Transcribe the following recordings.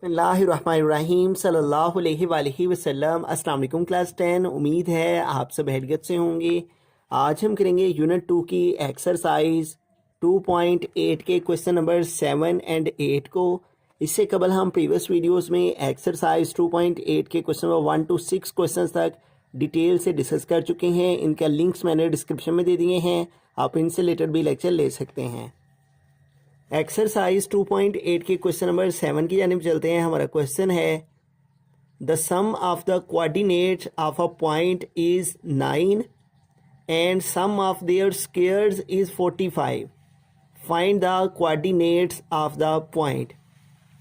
बिस्मिल्लाहिर्रहमानिर्रहीम सल्लल्लाहु अलैहि वसल्लम। अस्सलाम वालेकुम क्लास 10। उम्मीद है आप सब खैरियत से होंगे। आज हम करेंगे यूनिट 2 की एक्सरसाइज 2.8 के क्वेश्चन नंबर 7 एंड 8 को। इससे कबल हम प्रीवियस वीडियोस में एक्सरसाइज 2.8 के क्वेश्चन नंबर 1 to 6 क्वेश्चन तक डिटेल से डिस्कस कर चुके हैं। इनका लिंक्स मैंने डिस्क्रिप्शन में दे दिए हैं, आप इनसे रिलेटेड भी लेक्चर ले सकते हैं। एक्सरसाइज 2.8 के क्वेश्चन नंबर 7 की जानिब चलते हैं। हमारा क्वेश्चन है the sum of the coordinates of a point is 9 and sum of their squares is 45। Find the coordinates of the point.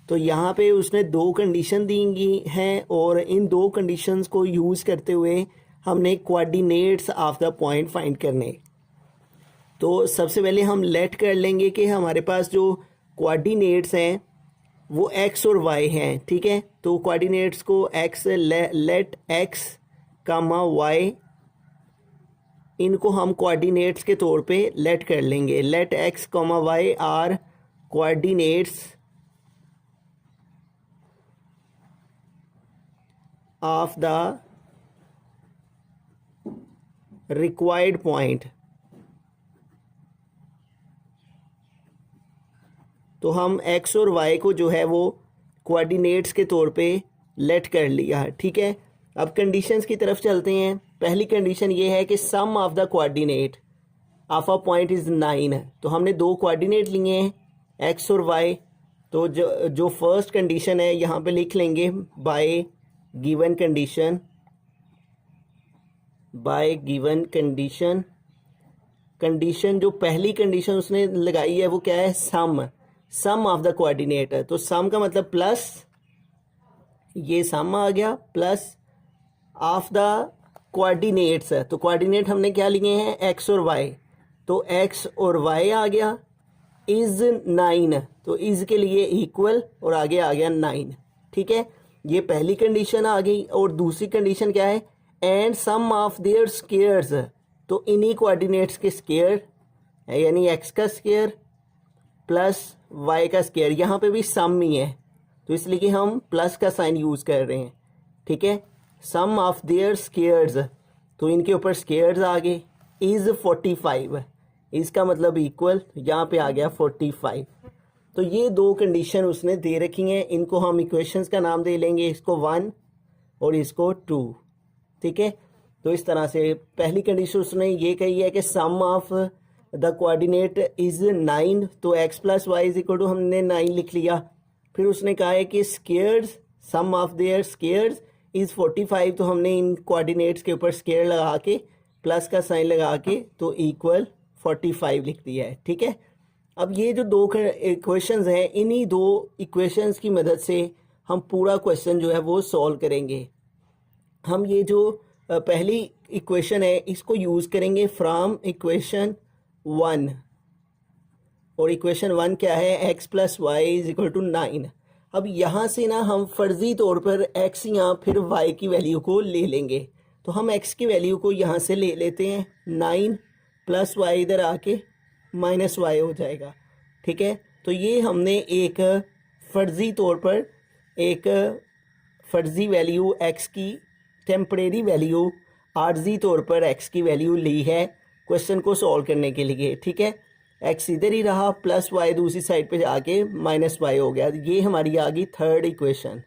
तो यहाँ पे उसने दो कंडीशन दी गई हैं और इन दो कंडीशंस को यूज़ करते हुए हमने coordinates of the point find करने। तो सबसे पहले हम लेट कर लेंगे कि हमारे पास जो कोऑर्डिनेट्स हैं वो एक्स और वाई हैं, ठीक है। तो कोऑर्डिनेट्स को X let X comma Y, इनको हम कोऑर्डिनेट्स के तौर पे लेट कर लेंगे। Let X comma Y are coordinates of the required point. तो हम x और y को जो है वो कोऑर्डिनेट्स के तौर पे लेट कर लिया, ठीक है। अब कंडीशंस की तरफ चलते हैं। पहली कंडीशन ये है कि sum of the coordinate of a point is 9। तो हमने दो कोऑर्डिनेट लिए हैं x और y। तो जो फर्स्ट कंडीशन है यहाँ पे लिख लेंगे bye given condition. Bye given condition, condition जो पहली कंडीशन उसने लगाई है वो क्या है, सम ऑफ द कोऑर्डिनेट है। तो सम का मतलब प्लस, ये सम आ गया, प्लस ऑफ द कोऑर्डिनेट्स है। तो कोऑर्डिनेट हमने क्या लिए हैं, एक्स और वाई। तो एक्स और वाई आ गया, इज 9। तो इज के लिए इक्वल और आगे आ गया 9, ठीक है। ये पहली कंडीशन आ गई। और दूसरी कंडीशन क्या है, and sum of their squares. तो इन्हीं कोऑर्डिनेट्स के स्क्वायर यानी एक्स का स्क्वायर प्लस वाई का स्क्वायर, यहाँ पे भी सम ही है तो इसलिए कि हम प्लस का साइन यूज़ कर रहे हैं, ठीक है। सम ऑफ देयर स्क्वायर्स, तो इनके ऊपर स्क्वायर्स आ गए, इज़ 45। इसका मतलब इक्वल, यहाँ पे आ गया 45। तो ये दो कंडीशन उसने दे रखी हैं। इनको हम इक्वेशंस का नाम दे लेंगे, इसको 1 और इसको 2, ठीक है। तो इस तरह से पहली कंडीशन उसने ये कही है कि sum of the coordinate is 9। तो x plus Y is equal to हमने 9 लिख लिया। फिर उसने कहा है कि squares, sum of their squares is 45। तो हमने इन कोऑर्डिनेट्स के ऊपर स्क्वायर लगा के प्लस का साइन लगा के तो इक्वल 45 लिख दिया है, ठीक है। अब ये जो दो इक्वेशंस हैं, इन्हीं दो इक्वेशंस की मदद से हम पूरा क्वेश्चन जो है वो सॉल्व करेंगे। हम ये जो पहली इक्वेशन है इसको यूज़ करेंगे फ्रॉम इक्वेशन 1। और इक्वेशन 1 क्या है, x plus Y is equal to 9। अब यहाँ से ना हम फर्जी तौर पर x या फिर y की वैल्यू को ले लेंगे। तो हम x की वैल्यू को यहाँ से ले लेते हैं, 9 प्लस वाई इधर आके माइनस वाई हो जाएगा, ठीक है। तो ये हमने एक फर्जी तौर पर एक फर्जी वैल्यू x की, टेम्परेरी वैल्यू आर्जी तौर पर x की वैल्यू ली है क्वेश्चन को सॉल्व करने के लिए, ठीक है। x इधर ही रहा, प्लस वाई दूसरी साइड पे आके माइनस वाई हो गया। ये हमारी आ गई थर्ड इक्वेशन।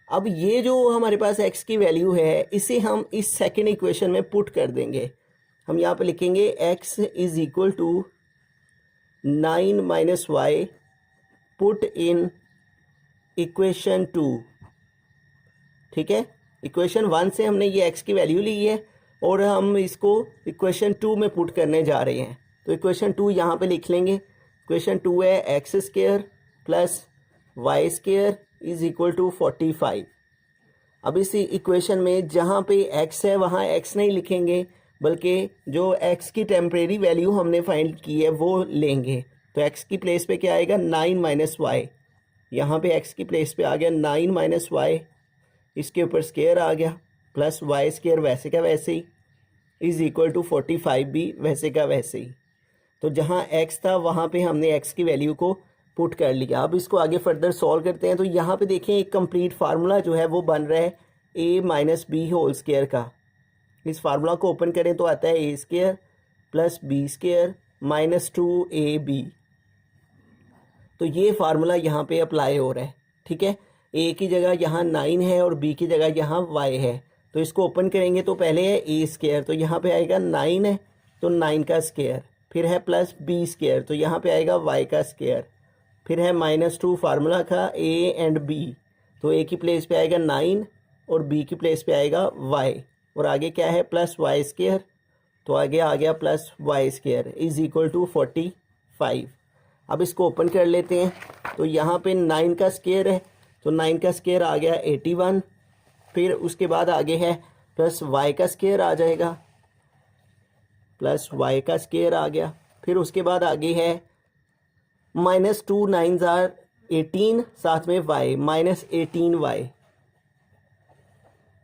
अब ये जो हमारे पास x की वैल्यू है इसे हम इस सेकंड इक्वेशन में पुट कर देंगे। हम यहाँ पे लिखेंगे x is equal to 9 minus Y put in equation 2, ठीक है। इक्वेशन 1 से हमने ये x की वैल्यू ली है और हम इसको इक्वेशन 2 में पुट करने जा रहे हैं। तो इक्वेशन 2 यहाँ पे लिख लेंगे। इक्वेशन 2 है X square plus Y square is equal to 45। अब इस इक्वेशन में जहाँ पे x है वहाँ x नहीं लिखेंगे, बल्कि जो x की टेम्परेरी वैल्यू हमने फाइंड की है वो लेंगे। तो x की प्लेस पे क्या आएगा, 9 माइनस वाई। यहाँ पे x की प्लेस पे आ गया 9 माइनस वाई, इसके ऊपर स्क्वायर आ गया, प्लस वाई स्क्वायर वैसे का वैसे ही इज इक्वल टू 45 भी वैसे का वैसे ही। तो जहाँ x था वहाँ पे हमने x की वैल्यू को पुट कर लिया। अब इसको आगे फर्दर सॉल्व करते हैं। तो यहाँ पे देखें एक कंप्लीट फार्मूला जो है वो बन रहा है a minus B whole square का। इस फार्मूला को ओपन करें तो आता है A square plus B square minus 2ab। तो ये फार्मूला यहाँ पे अप्लाई हो रहा है, ठीक है। ए की जगह यहाँ 9 है और बी की जगह यहाँ y है। तो इसको ओपन करेंगे तो पहले है ए स्क्वायर, तो यहाँ पे आएगा 9 है तो 9 का स्क्वायर, फिर है प्लस बी स्क्वायर तो यहाँ पे आएगा y का स्क्वायर, फिर है -2 फार्मूला का a एंड b, तो a की प्लेस पे आएगा 9 और b की प्लेस पे आएगा y, और आगे क्या है प्लस y स्क्वायर, तो आगे आ गया plus y square is equal to 45। अब इसको ओपन कर लेते हैं। तो यहाँ पे 9 का स्क्वायर है तो 9 का स्क्वायर आ गया 81, फिर उसके बाद आगे है प्लस y का स्क्वायर आ जाएगा, प्लस y का स्क्वायर आ गया, फिर उसके बाद आगे है -2 9 18 साथ में y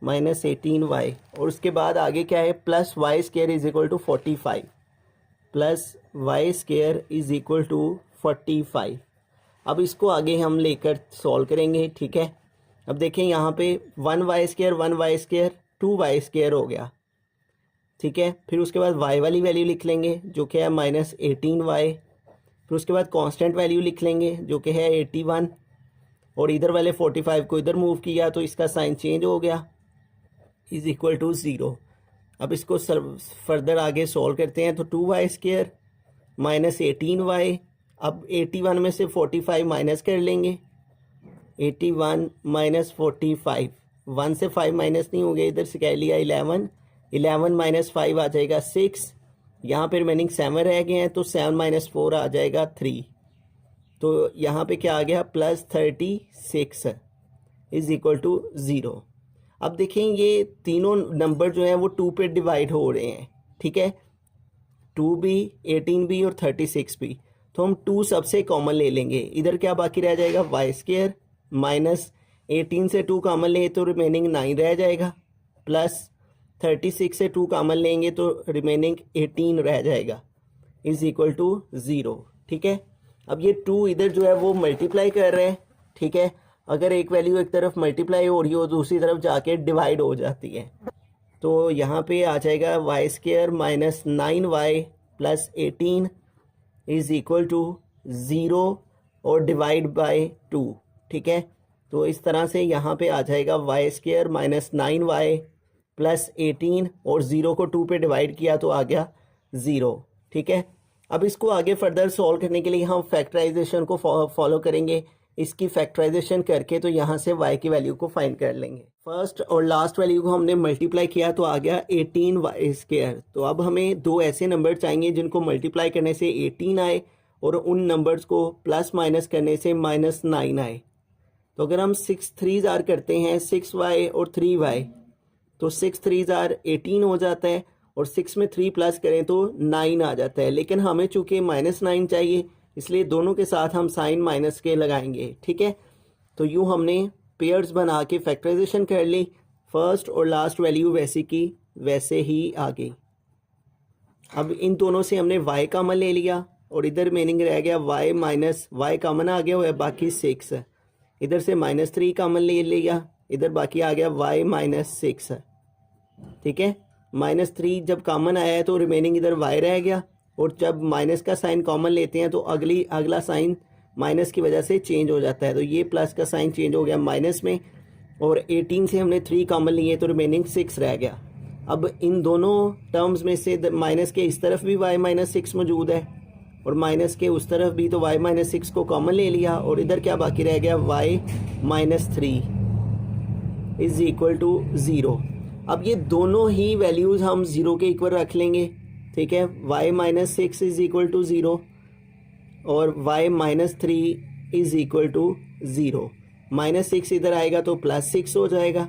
-18y, और उसके बाद आगे क्या है plus y square is equal to 45, plus y square is equal to 45। अब इसको आगे हम लेकर सॉल्व करेंगे, ठीक है। अब देखें यहाँ पे 1y स्क्वायर 2y स्क्वायर हो गया, ठीक है। फिर उसके बाद y वाली वैल्यू लिख लेंगे जो कि है -18y, फिर उसके बाद कांस्टेंट वैल्यू लिख लेंगे जो कि है 81, और इधर वाले 45 को इधर मूव किया तो इसका साइन चेंज हो गया इज इक्वल टू 0। अब इसको फर्दर आगे सॉल्व करते हैं। तो 2y स्क्वायर -18y, अब 81 में से 45 माइनस कर लेंगे, 81 - 45, 1 से 5 माइनस नहीं हो गया, इधर से कह लिया 11 -5 आ जाएगा 6, यहाँ पे रिमेनिंग 7 रह गए हैं तो 7 - 4 आ जाएगा 3, तो यहाँ पे क्या आ गया प्लस 36 इज इक्वल टू 0। अब देखें ये तीनों नंबर जो हैं वो 2 पे डिवाइड हो रहे हैं, ठीक है, 2 भी 18 भी और 36 भी। तो हम 2 सबसे कॉमन ले लेंगे, इधर क्या बाकी रह जाएगा y स्क्वायर, -18 से 2 कॉमन लें तो रिमेनिंग 9 रह जाएगा, प्लस 36 से 2 कॉमन लेंगे तो रिमेनिंग 18 रह जाएगा इज इक्वल टू 0, ठीक है। अब ये 2 इधर जो है वो मल्टीप्लाई कर रहे हैं, ठीक है। अगर एक वैल्यू एक तरफ मल्टीप्लाई हो रही हो दूसरी तरफ जाके डिवाइड हो जाती है, तो यहाँ पे आ जाएगा y square -9y plus 18 is equal to 0 और डिवाइड बाय 2, ठीक है। तो इस तरह से यहाँ पे आ जाएगा y स्क्वायर -9y प्लस 18 और 0 को 2 पे डिवाइड किया तो आ गया 0, ठीक है। अब इसको आगे फर्दर सॉल्व करने के लिए हम फैक्टराइजेशन को फॉलो करेंगे। इसकी फैक्टराइजेशन करके तो यहाँ से y की वैल्यू को फाइंड कर लेंगे। फर्स्ट और लास्ट वैल्यू को हमने मल्टीप्लाई किया तो आ गया 18y स्क्वायर। तो अब हमें 2 ऐसे नंबर चाहिए जिनको मल्टीप्लाई करने से 18 आए और उन नंबर्स को प्लस माइनस करने से -9 आए। तो अगर हम 6 3 जार करते हैं 6y और 3y, तो 6 3 जार 18 हो जाता है और 6 में 3 प्लस करें तो 9 आ जाता है, लेकिन हमें चूँकि -9 चाहिए इसलिए दोनों के साथ हम साइन माइनस के लगाएंगे, ठीक है। तो यूँ हमने पेयर्स बना के फैक्टराइजेशन कर ली, फर्स्ट और लास्ट वैल्यू वैसे की वैसे ही आ गई। अब इन दोनों से हमने y कॉमन ले लिया और इधर मीनिंग रह गया y कॉमन आ गया हुआ है बाकी 6, इधर से -3 कॉमन ले लिया, इधर बाकी आ गया y -6, ठीक है। -3 जब कॉमन आया है तो रिमेनिंग इधर y रह गया, और जब माइनस का साइन कॉमन लेते हैं तो अगला साइन माइनस की वजह से चेंज हो जाता है, तो ये प्लस का साइन चेंज हो गया माइनस में, और 18 से हमने 3 कॉमन लिए तो रिमेनिंग 6 रह गया। अब इन दोनों टर्म्स में से माइनस के इस तरफ भी y -6 मौजूद है और माइनस के उस तरफ भी, तो y -6 को कॉमन ले लिया और इधर क्या बाकी रह गया y -3 इज इक्वल टू 0। अब ये दोनों ही वैल्यूज़ हम 0 के इक्वल रख लेंगे, ठीक है। y -6 इज इक्वल टू 0 और y -3 इज इक्वल टू 0। -6 इधर आएगा तो +6 हो जाएगा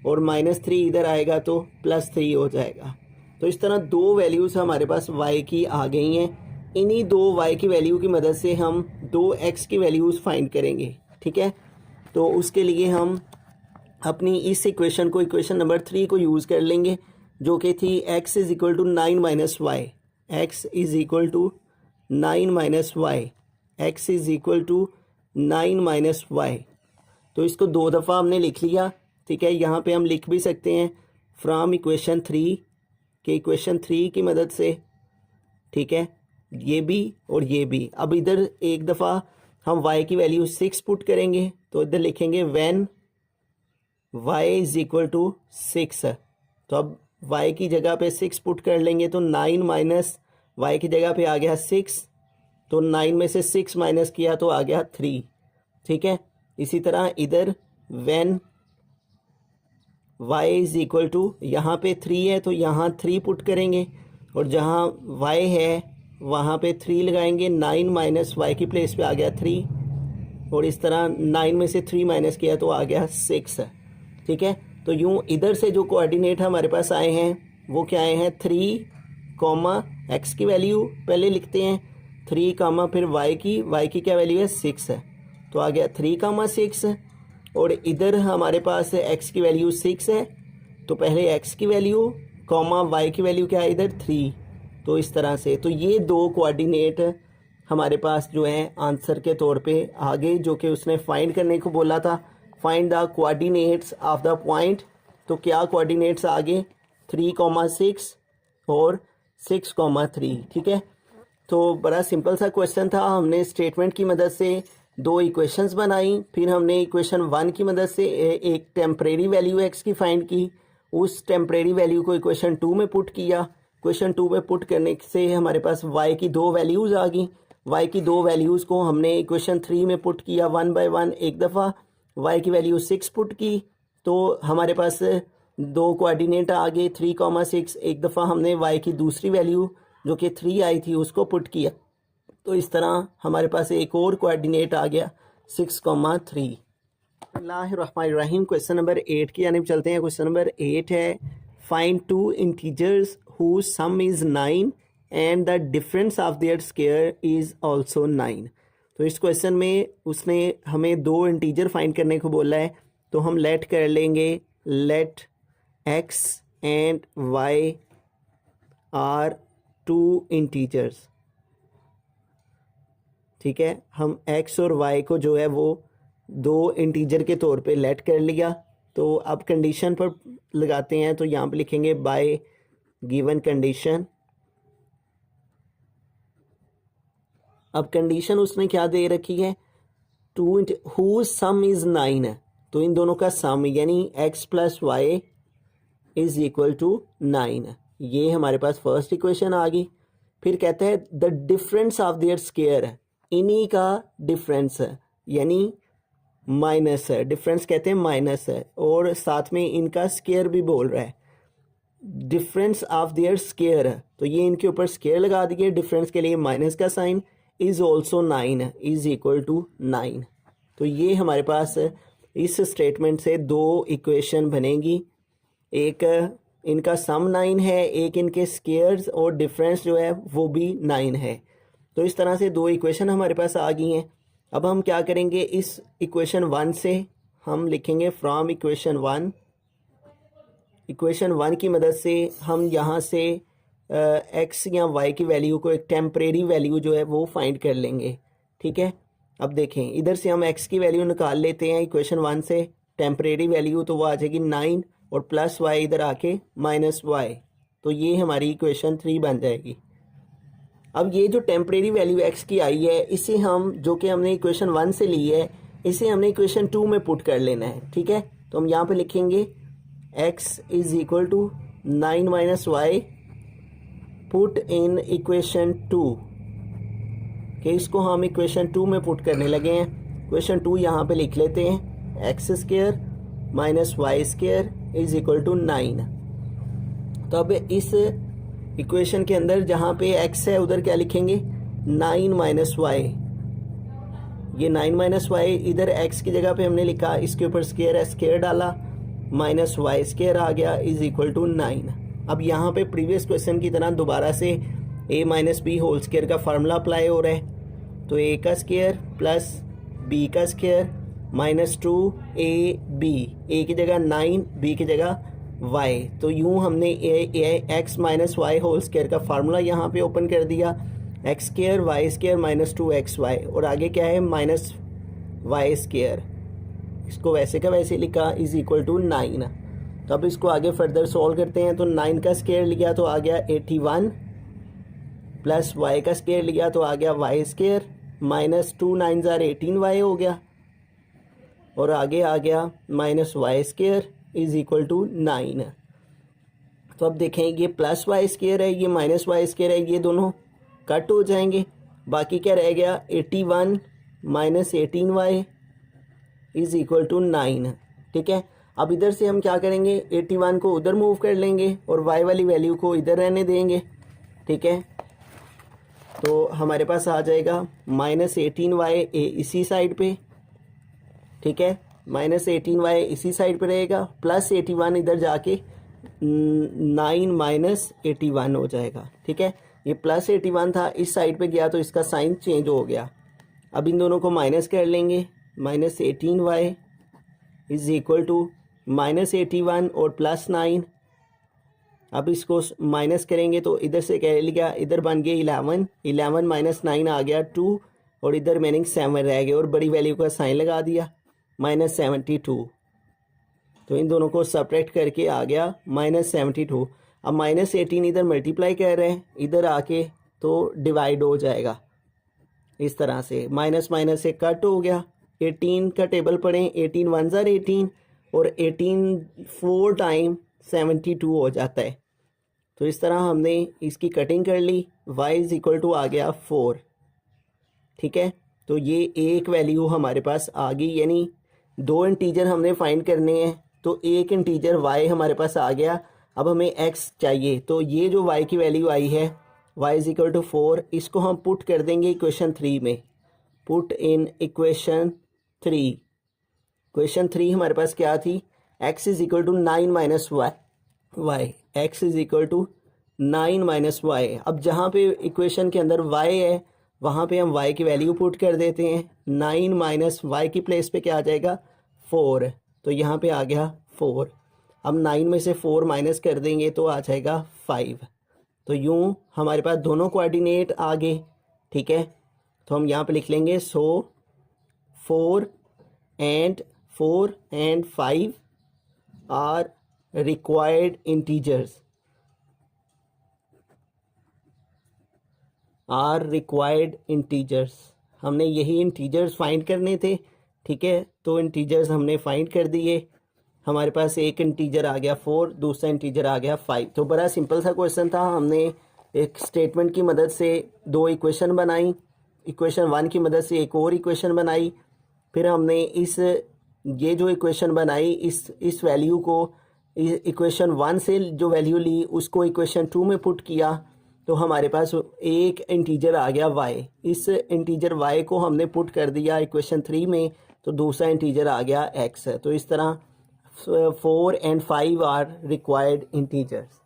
और -3 इधर आएगा तो +3 हो जाएगा। तो इस तरह 2 वैल्यूज़ हमारे पास y की आ गई हैं। इन्हीं 2 y की वैल्यू की मदद से हम 2 x की वैल्यूज़ फाइंड करेंगे, ठीक है। तो उसके लिए हम अपनी इस इक्वेशन को, इक्वेशन नंबर 3 को यूज़ कर लेंगे जो कि थी x is equal to 9 - y, x is equal to 9 - y, x is equal to 9 minus Y. तो इसको 2 दफ़ा हमने लिख लिया, ठीक है। यहाँ पे हम लिख भी सकते हैं फ्रॉम इक्वेशन 3 के इक्वेशन 3 की मदद से, ठीक है, ये भी और ये भी। अब इधर एक दफ़ा हम y की वैल्यू 6 पुट करेंगे, तो इधर लिखेंगे when y is equal to 6। तो अब y की जगह पे 6 पुट कर लेंगे, तो 9 माइनस y की जगह पे आ गया 6, तो 9 में से 6 माइनस किया तो आ गया 3, ठीक है। इसी तरह इधर when y is equal to, यहाँ पे 3 है तो यहाँ 3 पुट करेंगे, और जहाँ y है वहाँ पे 3 लगाएंगे। 9 माइनस वाई की प्लेस पे आ गया 3, और इस तरह 9 में से 3 माइनस किया तो आ गया 6, ठीक है। तो यूँ इधर से जो कोऑर्डिनेट हमारे पास आए हैं वो क्या आए हैं, 3 कॉमा एक्स की वैल्यू पहले लिखते हैं 3 कामा फिर y की क्या वैल्यू है 6 है, तो आ गया 3 कामा 6। और इधर हमारे पास x की वैल्यू 6 है, तो पहले x की वैल्यू कॉमा y की वैल्यू क्या है इधर 3। तो इस तरह से, तो ये 2 कोऑर्डिनेट हमारे पास जो है आंसर के तौर पे आगे, जो कि उसने फाइंड करने को बोला था, find the coordinates of the point. तो क्या कोऑर्डिनेट्स आगे 3,6 और 6,3, ठीक है। तो बड़ा सिंपल सा क्वेश्चन था। हमने स्टेटमेंट की मदद से 2 इक्वेशंस बनाई, फिर हमने इक्वेशन 1 की मदद से एक टेम्परेरी वैल्यू x की फाइंड की, उस टेम्परेरी वैल्यू को इक्वेशन 2 में पुट किया। क्वेश्चन 2 में पुट करने से हमारे पास y की 2 वैल्यूज़ आ गई। y की 2 वैल्यूज़ को हमने इक्वेशन 3 में पुट किया 1 बाय 1 एक दफ़ा, y की वैल्यू 6 पुट की, तो हमारे पास 2 कोऑर्डिनेट आ गए 3,6। एक दफ़ा हमने y की दूसरी वैल्यू जो कि 3 आई थी उसको पुट किया, तो इस तरह हमारे पास एक और कोऑर्डिनेट आ गया 6,3। बिस्मिल्लाहिर्रहमानिर्रहीम। क्वेश्चन नंबर 8 की यानी चलते हैं। क्वेश्चन नंबर 8 है find 2 integers whose sum is 9 and the difference of their square is also 9। तो इस क्वेश्चन में उसने हमें 2 इंटीजर फाइंड करने को बोला है, तो हम लेट कर लेंगे let x and y are 2 integers, ठीक है। हम x और y को जो है वो 2 इंटीजर के तौर पे लेट कर लिया। तो अब कंडीशन पर लगाते हैं, तो यहाँ पे लिखेंगे बाय गिवन कंडीशन। अब कंडीशन उसने क्या दे रखी है, 2 whose sum is 9 है, तो इन दोनों का सम यानी x plus Y is equal to 9। ये हमारे पास फर्स्ट इक्वेशन आ गई। फिर कहते हैं the difference of their square, इन्हीं का डिफरेंस है यानी माइनस है, डिफरेंस कहते हैं माइनस है, और साथ में इनका स्क्वायर भी बोल रहा है। डिफरेंस ऑफ देयर स्क्वायर, तो ये इनके ऊपर स्क्वायर लगा दिए, डिफरेंस के लिए माइनस का sign, is also 9 is equal to 9। तो ये हमारे पास इस स्टेटमेंट से 2 इक्वेशन बनेगी, एक इनका सम 9 है, एक इनके स्क्वायर्स और डिफरेंस जो है वो भी 9 है। तो इस तरह से 2 इक्वेशन हमारे पास आ गई हैं। अब हम क्या करेंगे, इस इक्वेशन 1 से हम लिखेंगे फ्रॉम इक्वेशन 1। इक्वेशन 1 की मदद से हम यहाँ से x या y की वैल्यू को एक टेम्परेरी वैल्यू जो है वो फाइंड कर लेंगे, ठीक है। अब देखें इधर से हम x की वैल्यू निकाल लेते हैं इक्वेशन 1 से, टेम्परेरी वैल्यू तो वो आ जाएगी 9 और प्लस y इधर आके माइनस y, तो ये हमारी इक्वेशन 3 बन जाएगी। अब ये जो टेम्परेरी वैल्यू x की आई है, इसे हम जो कि हमने इक्वेशन 1 से ली है, इसे हमने इक्वेशन 2 में पुट कर लेना है, ठीक है। तो हम यहाँ पे लिखेंगे x is equal to 9 minus Y put in equation 2, कि इसको हम इक्वेशन 2 में पुट करने लगे हैं। इक्वेशन 2 यहाँ पे लिख लेते हैं, X square minus Y square is equal to 9। तो अब इस इक्वेशन के अंदर जहाँ पे x है उधर क्या लिखेंगे, 9 माइनस वाई। ये 9 माइनस वाई इधर x की जगह पे हमने लिखा, इसके ऊपर स्क्वायर है, स्क्वायर डाला, माइनस वाई स्क्वायर आ गया इज इक्वल टू 9। अब यहाँ पे प्रीवियस क्वेश्चन की तरह दोबारा से a minus B whole square का फार्मूला अप्लाई हो रहा है। तो a का स्क्वायर प्लस b का स्क्वायर माइनस 2ab, a की जगह 9, b की जगह y। तो यूँ हमने X minus Y whole square का फार्मूला यहाँ पे ओपन कर दिया। X square Y square minus 2xy और आगे क्या है माइनस वाई स्केयर, इसको वैसे का वैसे लिखा इज इक्वल टू 9। तो अब इसको आगे फर्दर सॉल्व करते हैं। तो 9 का स्केयर लिया तो आ गया 81 प्लस वाई का स्केयर लिया तो आ गया वाई स्केयर माइनस 2 9 18y हो गया और आगे आ गया minus Y square is equal to 9। तो अब देखें ये प्लस वाई स्केयर है, ये माइनस वाई स्केयर है, ये दोनों कट हो जाएंगे। बाकी क्या रह गया 81 minus 18y is equal to 9। ठीक है, अब इधर से हम क्या करेंगे 81 को उधर मूव कर लेंगे और y वाली वैल्यू को इधर रहने देंगे। ठीक है, तो हमारे पास आ जाएगा माइनस 18y इसी साइड पे। ठीक है, माइनस 18y इसी साइड पे रहेगा, प्लस 81 इधर जाके 9 माइनस 81 हो जाएगा। ठीक है, ये प्लस 81 था, इस साइड पे गया तो इसका साइन चेंज हो गया। अब इन दोनों को माइनस कर लेंगे, minus 18y is equal to minus 81 और प्लस 9। अब इसको माइनस करेंगे तो इधर से कह लिया, इधर बन गया 11, 11 माइनस 9 आ गया 2 और इधर मीनिंग 7 रह गए और बड़ी वैल्यू का साइन लगा दिया माइनस 72। तो इन दोनों को सब्ट्रैक्ट करके आ गया माइनस 72। अब माइनस 18 इधर मल्टीप्लाई कर रहे हैं, इधर आके तो डिवाइड हो जाएगा इस तरह से, माइनस माइनस से कट हो गया। 18 का टेबल पढ़ें, 18 1 ज़र 18 और 18 4 टाइम 72 हो जाता है। तो इस तरह हमने इसकी कटिंग कर ली, y इज इक्वल टू आ गया 4। ठीक है, तो ये एक वैल्यू हमारे पास आ गई, यानी दो इंटीजर हमने फाइंड करने हैं। तो एक इंटीजर y हमारे पास आ गया, अब हमें x चाहिए। तो ये जो y की वैल्यू आई है y इज इक्वल टू 4, इसको हम पुट कर देंगे इक्वेशन 3 में। Put in equation 3। इक्वेशन 3 हमारे पास क्या थी, x is equal to 9 minus Y, x is equal to 9 minus Y. अब जहाँ पे इक्वेशन के अंदर y है वहाँ पे हम y की वैल्यू पुट कर देते हैं। 9 माइनस वाई की प्लेस पे क्या आ जाएगा 4, तो यहाँ पे आ गया 4। अब 9 में से 4 माइनस कर देंगे तो आ जाएगा 5। तो यूँ हमारे पास दोनों कोऑर्डिनेट आ गए। ठीक है, तो हम यहाँ पे लिख लेंगे सो 4 and 5 are required integers, हमने यही इंटीजर्स फाइंड करने थे। ठीक है, तो इंटीजर्स हमने फाइंड कर दिए। हमारे पास एक इंटीजर आ गया 4, दूसरा इंटीजर आ गया 5। तो बड़ा सिंपल सा क्वेश्चन था। हमने एक स्टेटमेंट की मदद से दो इक्वेशन बनाई, इक्वेशन 1 की मदद से एक और इक्वेशन बनाई, फिर हमने ये जो इक्वेशन बनाई इस वैल्यू को इक्वेशन 1 से जो वैल्यू ली उसको इक्वेशन 2 में पुट किया, तो हमारे पास एक इंटीजर आ गया y। इस इंटीजर y को हमने पुट कर दिया इक्वेशन 3 में, तो दूसरा इंटीजर आ गया x। तो इस तरह 4 and 5 आर रिक्वायर्ड इंटीजर्स।